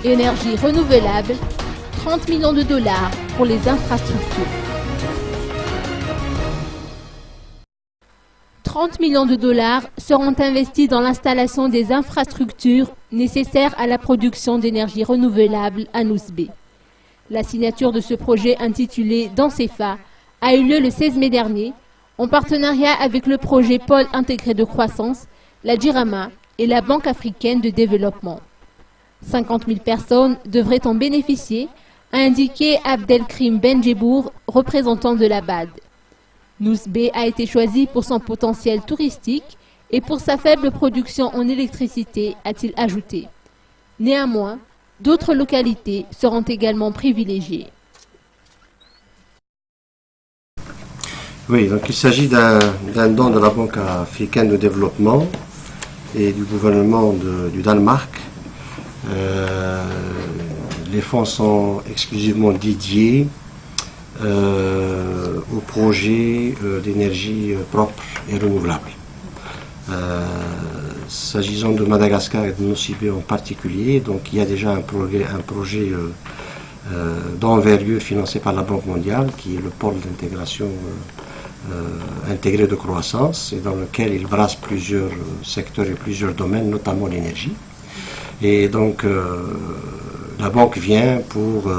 Énergie renouvelable, 30 millions de dollars pour les infrastructures. 30 millions de dollars seront investis dans l'installation des infrastructures nécessaires à la production d'énergie renouvelable à Nousbé. La signature de ce projet intitulé Dans CFA a eu lieu le 16 mai dernier en partenariat avec le projet Pôle intégré de croissance, la Jirama et la Banque africaine de développement. 50 000 personnes devraient en bénéficier, a indiqué Abdelkrim Benjebour, représentant de la BAD. Nousbé a été choisi pour son potentiel touristique et pour sa faible production en électricité, a-t-il ajouté. Néanmoins, d'autres localités seront également privilégiées. Oui, donc il s'agit d'un don de la Banque africaine de développement et du gouvernement du Danemark. Les fonds sont exclusivement dédiés au projet d'énergie propre et renouvelable. S'agissant de Madagascar et de Nosy Be en particulier, donc il y a déjà un projet d'envergure financé par la Banque mondiale qui est le pôle d'intégration intégré de croissance et dans lequel il brasse plusieurs secteurs et plusieurs domaines, notamment l'énergie. Et donc la banque vient pour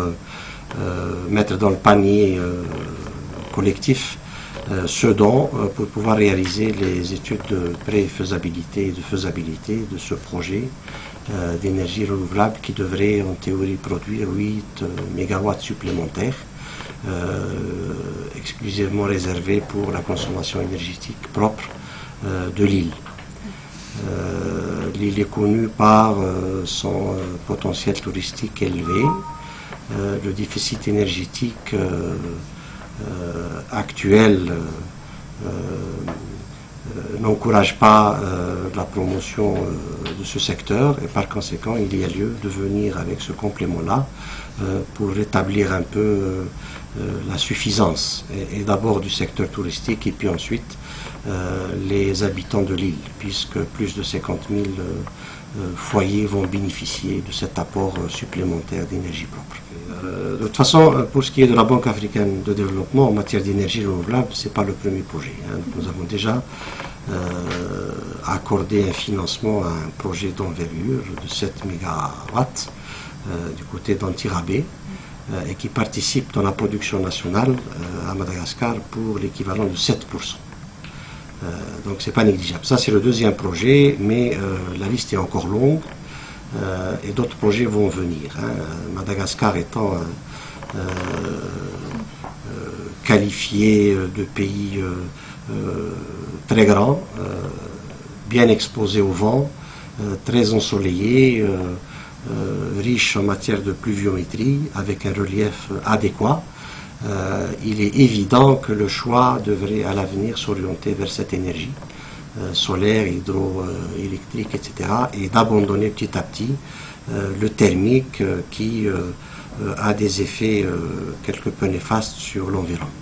mettre dans le panier collectif ce don pour pouvoir réaliser les études de pré-faisabilité et de faisabilité de ce projet d'énergie renouvelable qui devrait en théorie produire 8 mégawatts supplémentaires exclusivement réservés pour la consommation énergétique propre de l'île. L'île est connue par son potentiel touristique élevé. Le déficit énergétique actuel n'encourage pas la promotion de ce secteur et par conséquent il y a lieu de venir avec ce complément-là pour rétablir un peu la suffisance et d'abord du secteur touristique et puis ensuite les habitants de l'île puisque plus de 50 000 foyers vont bénéficier de cet apport supplémentaire d'énergie propre. De toute façon, pour ce qui est de la Banque africaine de développement en matière d'énergie renouvelable, ce n'est pas le premier projet. Nous avons déjà accordé un financement à un projet d'envergure de 7 mégawatts du côté d'Antirabé et qui participe dans la production nationale à Madagascar pour l'équivalent de 7%. Donc c'est pas négligeable. Ça c'est le deuxième projet, mais la liste est encore longue et d'autres projets vont venir. Madagascar étant qualifié de pays très grand, bien exposé au vent, très ensoleillé, riche en matière de pluviométrie, avec un relief adéquat. Il est évident que le choix devrait à l'avenir s'orienter vers cette énergie solaire, hydroélectrique, etc. et d'abandonner petit à petit le thermique qui a des effets quelque peu néfastes sur l'environnement.